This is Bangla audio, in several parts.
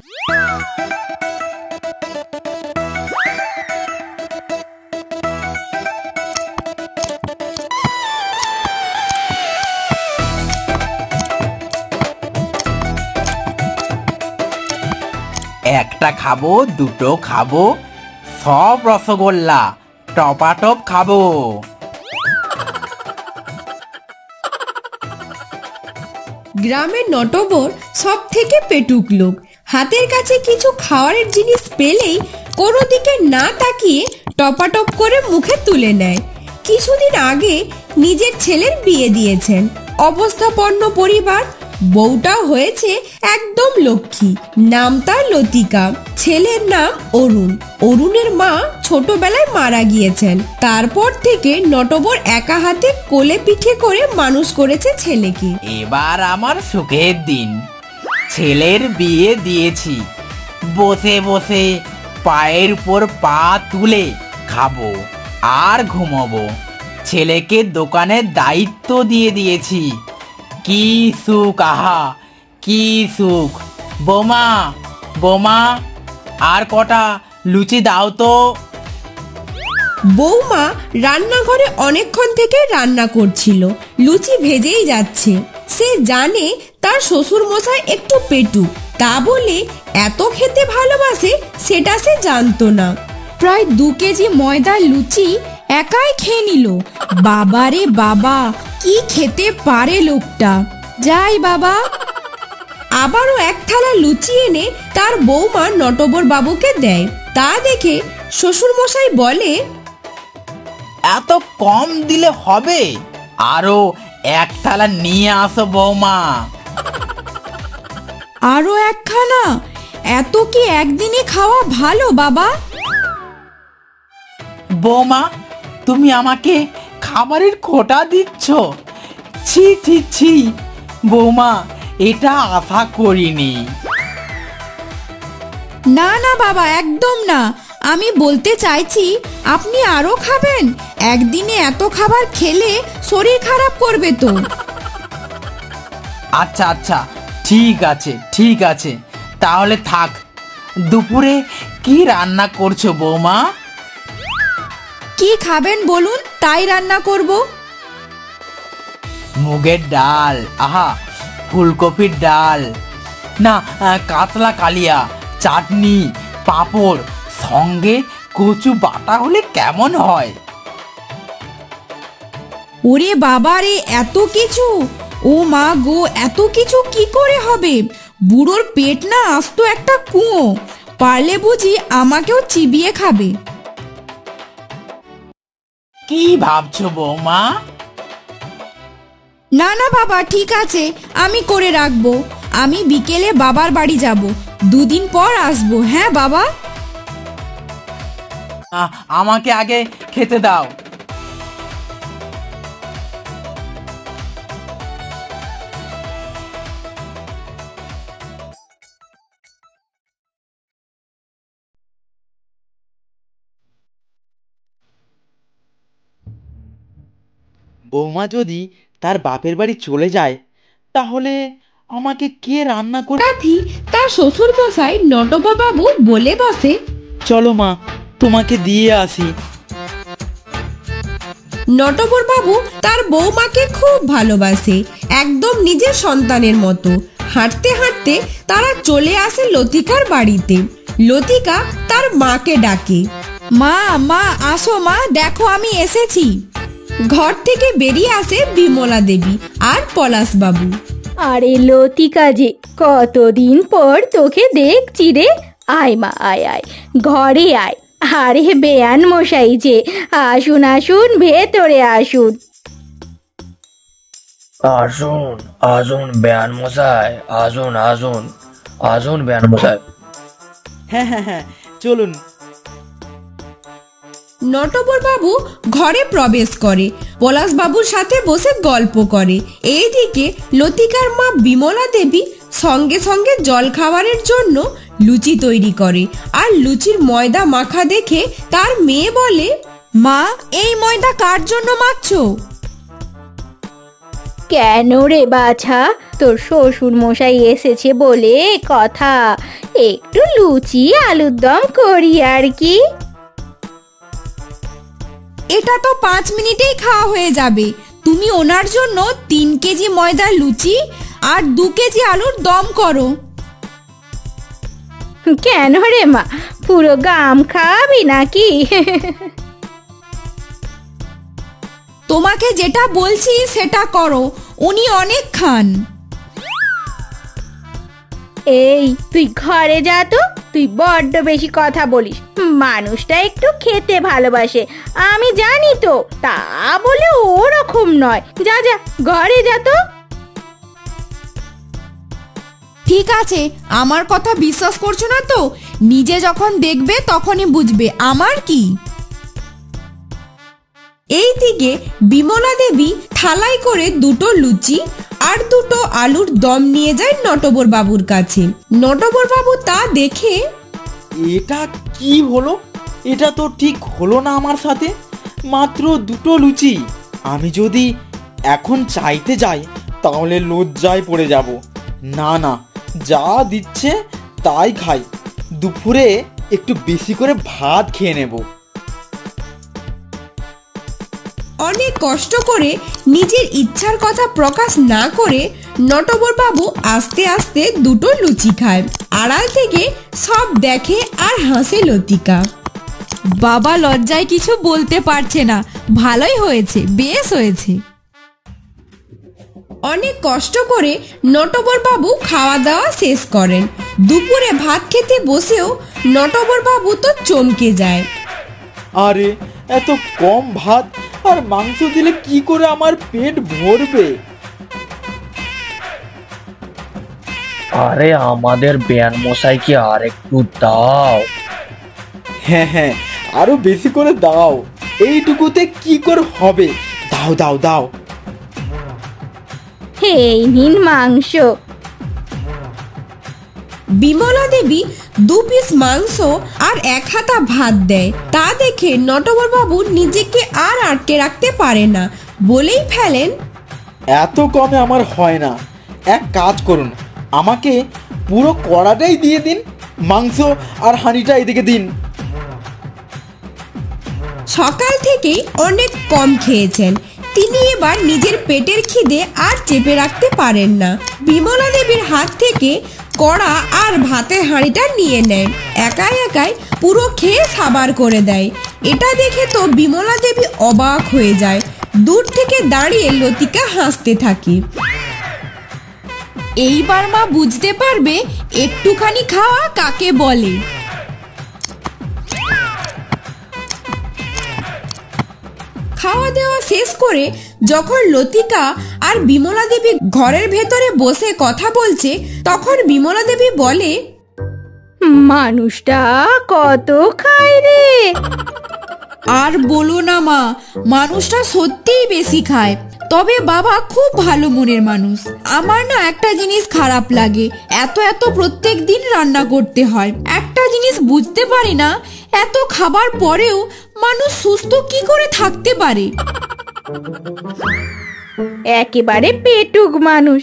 একটা খাবো, দুটো খাবো, সব রসগোল্লা টপাটপ খাবো। গ্রামের নটবর সব থেকে পেটুক লোক। হাতের কাছে কিছু খাওয়ারের জিনিস পেলেই কোনো দিকে না তাকিয়ে টপাটপ করে মুখে তুলে নেয়। কিছুদিন আগে নিজের ছেলের বিয়ে দিয়েছেন, অবস্থাপন্ন পরিবার, বউটাও হয়েছে একদম লক্ষ্মী। নাম তার লতিকা, ছেলের নাম অরুণ। অরুণের মা ছোটবেলায় মারা গিয়েছেন। তারপর থেকে নটবর একা হাতে কোলে পিঠে করে মানুষ করেছে ছেলেকে। এবার আমার সুখের দিন, ছেলের বিয়ে দিয়েছি। বসে বসে পায়ের উপর পা তুলে খাবো আর ঘুমাবো। ছেলেকে দোকানের দায়িত্ব দিয়ে দিয়েছি। কি সুখ, আহা কি সুখ। বোমা বোমা, আর কটা লুচি দাও তো। বৌমা রান্নাঘরে অনেকক্ষণ থেকে রান্না করছিল, লুচি ভেজেই যাচ্ছে। সে জানে তার শ্বশুর মশাই একটু পেটু, তা বলে এত খেতে ভালোবাসে সেটা সে জানতো না। প্রায় 2 কেজি ময়দার লুচি একাই খেয়ে নিল। বাবারে বাবা, কি খেতে পারে লোকটা। যাই বাবা। আবারও এক থালা লুচি এনে তার বৌমা নটবর বাবুকে দেয়। তা দেখে শ্বশুর মশাই বলে, এত কম দিলে হবে, আরো এক থালা নিয়ে আসো বৌমা। আরো একখানা? এত কি একদিনে খাওয়া ভালো বাবা? বৌমা, তুমি আমাকে খাবারের খোঁটা দিচ্ছ? ছি ছি ছি বৌমা, এটা আশা করিনি। না না বাবা, একদম না। আমি বলতে চাইছি আপনি আরো খাবেন। একদিনে এত খাবার খেলে শরীর খারাপ করবে তো। আচ্ছা আচ্ছা, ঠিক আছে ঠিক আছে, তাহলে থাক। দুপুরে কি রান্না করছো বৌমা? কি খাবেন বলুন, তাই রান্না করব। মুগের ডাল, আহা ফুলকপির ডাল, না কাতলা কালিয়া, চাটনি, পাঁপড়, সঙ্গে কচু বাটা হলে কেমন হয়? ওরে বাবা রে, এত কিছু! ও মা গো, এত কিছু কি করে হবে? বুড়োর পেট না আস্ত একটা কুয়ো। পারলে বুঝি আমাকেও চিবিয়ে খাবে। কি ভাবছো বৌমা? না না বাবা, ঠিক আছে, আমি করে রাখবো। আমি বিকেলে বাবার বাড়ি যাব, 2 দিন পর আসবো। হ্যাঁ বাবা। আমাকে আগে খেতে দাও। বৌমা যদি তার বাপের বাড়ি চলে যায়, তাহলে আমাকে কে রান্না করে? রাধি তার শ্বশুর মশাই নটবর বাবু বলে বসে, চলো মা, তোমাকে দিয়ে আসি। নটবর বাবু তার বৌমাকে খুব ভালোবাসে, একদম নিজের সন্তানের মতো। হাঁটতে হাঁটতে তারা চলে আসে লতিকার বাড়িতে। লতিকা তার মাকে ডাকে, মা মা, আসো মা, দেখো আমি এসেছি। ঘর থেকে বেরিয়ে আসে বিমলা দেবী আর পলাশ বাবু। আরে লতিকা যে, কতদিন পর তোকে দেখছি রে। আয় মা, আয় আয়, ঘরে আয়। আরে বেয়ান মশাই যে, আসুন আসুন, ভেতরে আসুন। আসুন আসুন বেয়ান মশাই, আসুন আসুন আসুন বেয়ান মশাই। হ্যাঁ হ্যাঁ হ্যাঁ, চলুন। নটবর বাবু ঘরে প্রবেশ করে, পলাশ বাবুর সাথে বসে গল্প করে। এইদিকে লতিকার মা বিমলা দেবী সঙ্গে সঙ্গে জল খাবারের জন্য লুচি তৈরি করে। আর লুচির ময়দা মাখা দেখে তার মেয়ে বলে, মা, এই ময়দা কার জন্য মাখছো? কেন রে বাছা, তোর শ্বশুর মশাই এসেছে বলে কথা, একটু লুচি আলুর দম করি আর কি। এটা তো 5 মিনিটেই খাওয়া হয়ে যাবে। তুমি ওনার জন্য 3 কেজি ময়দার লুচি আর 2 কেজি আলুর দম করো। কেন রে মা, পুরো গাম খাবি নাকি? তোমাকে যেটা বলছি সেটা করো, উনি অনেক খান। এই তুই ঘরে যা তো, তুই বড্ড বেশি কথা বলিস। মানুষটা একটু খেতে ভালোবাসে, আমি জানি তো, তা বলে ওরকম নয়। যা যা, ঘরে যা তো। ঠিক আছে, আমার কথা বিশ্বাস করছো না তো? নিজে যখন দেখবে তখনই বুঝবে আমার কি। এইদিকে বিমলা দেবী থালায় করে 2টো লুচি আর 2টো আলুর দম নিয়ে যায় নটবর বাবুর কাছে। নটবর বাবু তা দেখে, এটা কি হলো? এটা তো ঠিক হলো না আমার সাথে। মাত্র 2টো লুচি। আমি যদি এখন চাইতে যাই তাহলে লজ্জায় পড়ে যাব। না না, যা দিচ্ছে তাই খাই। দুপুরে একটু বেশি করে ভাত খেয়ে নেব। অনেক কষ্ট করে নিজের ইচ্ছার কথা প্রকাশ না করে নটবর বাবু আস্তে আস্তে 2টো লুচি খায়। আড়াল থেকে সব দেখে আর হাসে লতিকা। বাবা লজ্জায় কিছু বলতে পারছে না। ভালোই হয়েছে, বেশ হয়েছে। অনেক কষ্ট করে নটবর বাবু খাওয়া দাওয়া শেষ করেন। দুপুরে ভাত খেতে বসেও নটবর বাবু তো চমকে যায়। আরে এত কম ভাত আর মাংস দিলে কি করে আমার পেট ভরবে? আরে আমাদের বেয়ান মশাইকে আর একটু দাও। হ্যাঁ হ্যাঁ, আরো বেশি করে দাও। এইটুকুতে কি করে হবে? দাও দাও দাও। এই নিন মাংস। বিমলা দেবী 2 পিস মাংস আর 1 হাতা ভাত দেয়। তা দেখে নটবর বাবু নিজেকে আর আটকে রাখতে পারে না, বলেই ফেলেন, এত কমে আমার হয় না। এক কাজ করুন, আমাকে পুরো কড়াটাই দিয়ে দিন। মাংস আর হাঁড়িটা এদিকে দিন। সকাল থেকেই অনেক কম খেয়েছেন। তিনি এবার নিজের পেটের খিদে আর চেপে রাখতে পারেন না। বিমলা দেবীর হাত থেকে কড়া আর ভাতের হাঁড়িটা নিয়ে নেন। একাই একাই পুরো খেয়ে সাবার করে দেয়। এটা দেখে তো বিমলা দেবী অবাক হয়ে যায়। দূর থেকে দাঁড়িয়ে লতিকা হাসতে থাকে। এইবার মা বুঝতে পারবে একটুখানি খাওয়া কাকে বলে। খাওয়া দাওয়া শেষ করে যখন লতিকা আর বিমলা দেবী ঘরের ভেতরে বসে কথা বলছে, তখন বিমলা দেবী বলে, মানুষটা কত খায় রে। আর বলো না মা, মানুষটা সত্যিই বেশি খায়। তবে বাবা খুব ভালো মনের মানুষ। আমার না একটা জিনিস খারাপ লাগে, এত এত প্রত্যেক দিন রান্না করতে হয়। একটা জিনিস বুঝতে পারি না, এত খাবার পরেও মানুষ সুস্থ কি করে থাকতে পারে। একেবারে পেটুক মানুষ।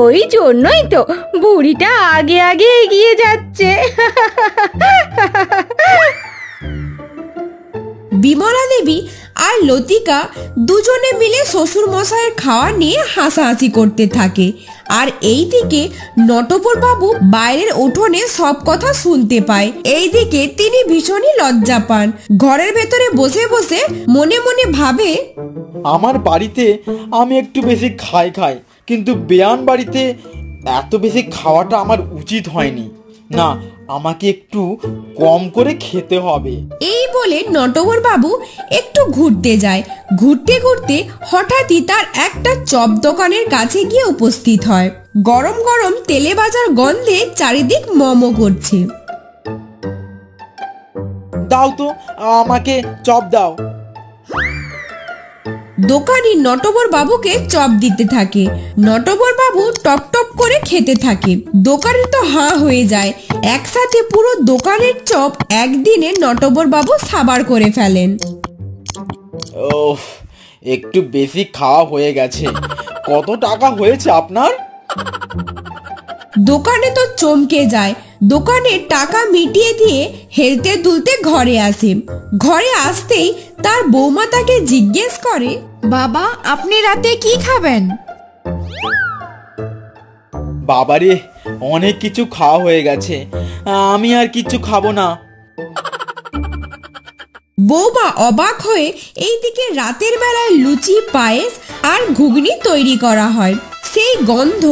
ওই জন্যই তো বুড়িটা আগে আগে এগিয়ে যাচ্ছে। বিমলা দেবী আর লতিকা দুজনে মিলে শ্বশুর মশাইয়ের খাওয়া নিয়ে হাসাহাসি করতে থাকে। আর এইদিকে নটবর বাবু বাইরের উঠোনে সব কথা শুনতে পায়। এইদিকে তিনি ভীষণই লজ্জা পান। ঘরের ভেতরে বসে বসে মনে মনে ভাবে, আমার বাড়িতে আমি একটু বেশি খাই, কিন্তু বেয়ান বাড়িতে এত বেশি খাওয়াটা আমার উচিত হয়নি। না, আমাকে একটু কম করে খেতে হবে। এই বলে নটবর বাবু একটু ঘুরতে যায়। ঘুরতে ঘুরতে হঠাৎই তার একটা চপ দোকানের কাছে গিয়ে উপস্থিত হয়। গরম গরম তেলে ভাজার গন্ধে চারিদিক মম করছে। দাও তো, আমাকে চপ দাও। দোকানি নটবর বাবুকে চপ দিতে থাকে। নটবর বাবু টপ টপ করে খেতে থাকে। দোকানি তো হাঁ হয়ে যায়। একসাথে পুরো দোকানের চপ একদিনে নটবর বাবু সাবার করে ফেলেন। ওহ, একটু বেশি খাওয়া হয়ে গেছে। কত টাকা হয়েছে আপনার? দোকানে তো চমকে যায়। দোকানে টাকা মিটিয়ে দিয়ে হেলতে দুলতে ঘরে আসে। ঘরে আসতেই তার বৌমা তাকে জিজ্ঞেস করে, বাবা আপনি রাতে কি খাবেন? বাবারে, অনেক কিছু খাওয়া হয়ে গেছে, আমি আর কিছু খাবো না। বৌমা অবাক হয়ে এইদিকে রাতের বেলায় লুচি, পায়েস আর ঘুগনি তৈরি করা হয়। সেই গন্ধ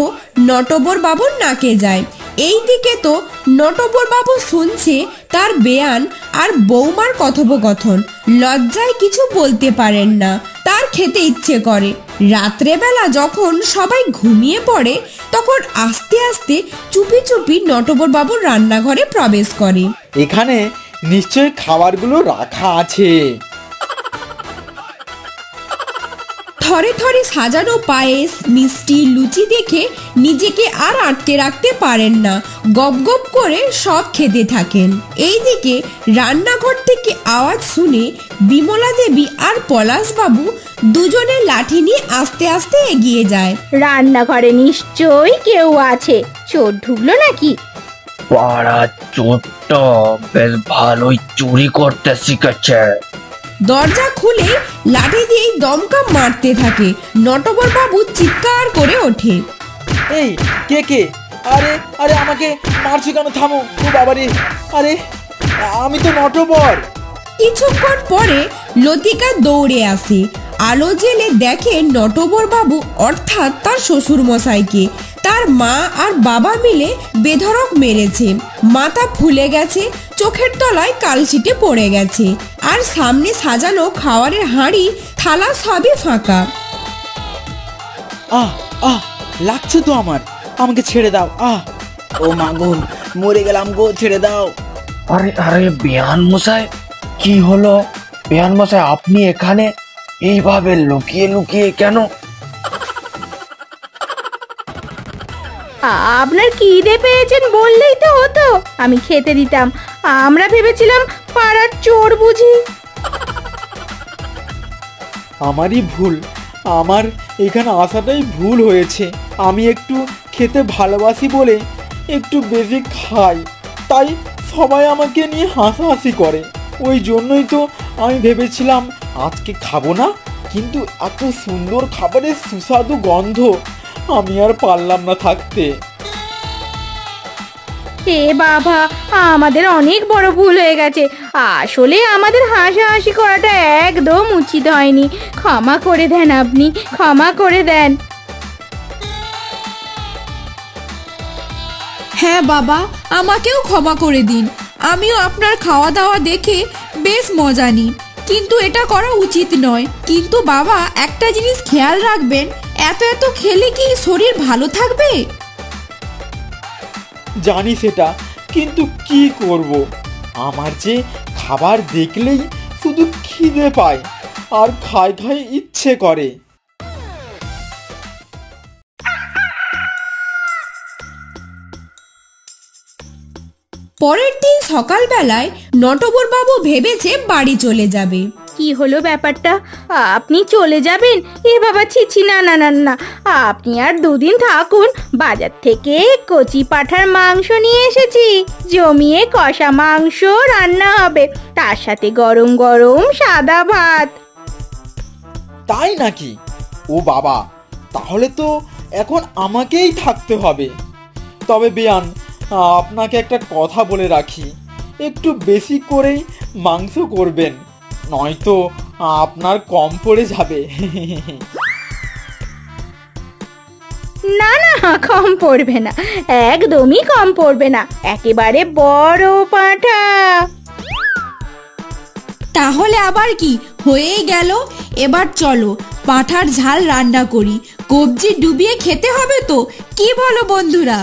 নটবর বাবুর নাকে যায়। এইদিকে তো নটবর বাবু শুনছে তার বেয়ান আর বৌমার কথোপকথন। লজ্জায় কিছু বলতে পারেন না। তার খেতে ইচ্ছে করে। রাত্রেবেলা যখন সবাই ঘুমিয়ে পড়ে তখন আস্তে আস্তে চুপি চুপি নটবর বাবুর রান্নাঘরে প্রবেশ করে। এখানে নিশ্চয় খাবারগুলো রাখা আছে। থরে থরে সাজানো পায়েস, মিষ্টি, লুচি দেখে নিজেকে আর আটকে রাখতে পারেন না। গপ গপ করে সব খেতে থাকেন। এইদিকে রান্নাঘর থেকে আওয়াজ শুনে বিমলা দেবী আর পলাশবাবু দুজনে লাঠি নিয়ে আস্তে আস্তে এগিয়ে যায়। রান্নাঘরে নিশ্চয়ই কেউ আছে। চোর ঢুকলো নাকি? পাড়া চোরটা বেশ ভালোই চুরি করতে শিখেছে। দরজা খুলে লাঠি দিয়ে দমকা মারতে থাকে। নটবর বাবু চিৎকার করে ওঠে, এই কে কে? আরে আরে, আমাকে মারছো কেন? থামো। ও বাবারে, আরে আমি তো নটবর। কিছুক্ষণ পরে লতিকা দৌড়ে আসে। আলো জেলে দেখে নটবর বাবু অর্থাৎ তার শ্বশুর মশাইকে তার মা আর বাবা মিলে বেধড়ক মেরেছে। মাথা ফুলে গেছে, চোখের তলায় কালশিটে পড়ে গেছে, আর সামনে সাজানো খাবারের হাঁড়ি থালা সবই ফাঁকা। আহ আহ, লাগছে তো আমার, আমাকে ছেড়ে দাও। ও মা গো, মরে গেলাম গো, ছেড়ে দাও। আরে আরে বেয়ান মশাই, কি হলো? বেয়ান মশাই, আপনি এখানে এইভাবে লুকিয়ে লুকিয়ে কেন? আপনার খিদে পেয়েছেন বললেই তো হতো, আমি খেতে দিতাম। আমরা ভেবেছিলাম পাড়ার চোর বুঝি। আমারই ভুল, আমার এখানে আসাটাই ভুল হয়েছে। আমি একটু খেতে ভালোবাসি বলে একটু বেশি খাই, তাই সবাই আমাকে নিয়ে হাসাহাসি করে। ওই জন্যই তো আমি ভেবেছিলাম আজকে খাবো না, কিন্তু এত সুন্দর খাবারের সুস্বাদু গন্ধ, আমি আর পারলাম না থাকতে। এ বাবা, আমাদের অনেক বড় ভুল হয়ে গেছে। আসলে আমাদের হাসাহাসি করাটা একদম উচিত হয়নি। ক্ষমা করে দেন, আপনি ক্ষমা করে দেন। হ্যাঁ বাবা, আমাকেও ক্ষমা করে দিন। আমিও আপনার খাওয়া দাওয়া দেখে বেশ মজা নিই, কিন্তু এটা করা উচিত নয়। কিন্তু বাবা, একটা জিনিস খেয়াল রাখবেন, এত এত খেলে কি শরীর ভালো থাকবে? জানি সেটা, কিন্তু কি করব? আমার যে খাবার দেখলেই শুধু খিদে পায় আর খাই খাই ইচ্ছে করে। পরের দিন সকালবেলায় নটবর বাবু ভেবেছে বাড়ি চলে যাবে। কি হলো ব্যাপারটা? আপনি চলে যাবেন? এ বাবা, ছিছি, না না না না, আপনি আর দুদিন থাকুন। বাজার থেকে কচি পাঁঠার মাংস নিয়ে এসেছি। জমিয়ে কষা মাংস রান্না হবে, তার সাথে গরম গরম সাদা ভাত। তাই নাকি? ও বাবা, তাহলে তো এখন আমাকেই থাকতে হবে। তবে বেয়ান, আপনাকে একটা কথা বলে রাখি, একটু বেশি করেই মাংস করবেন, নয়তো আপনার কম পড়ে যাবে। না না, কম পড়বে না, একদমই কম পড়বে না। একেবারে বড় পাঁঠা। তাহলে আবার কি, হয়েই গেল। এবার চলো পাঁঠার ঝাল রান্না করি, কবজি ডুবিয়ে খেতে হবে তো, কি বলো বন্ধুরা?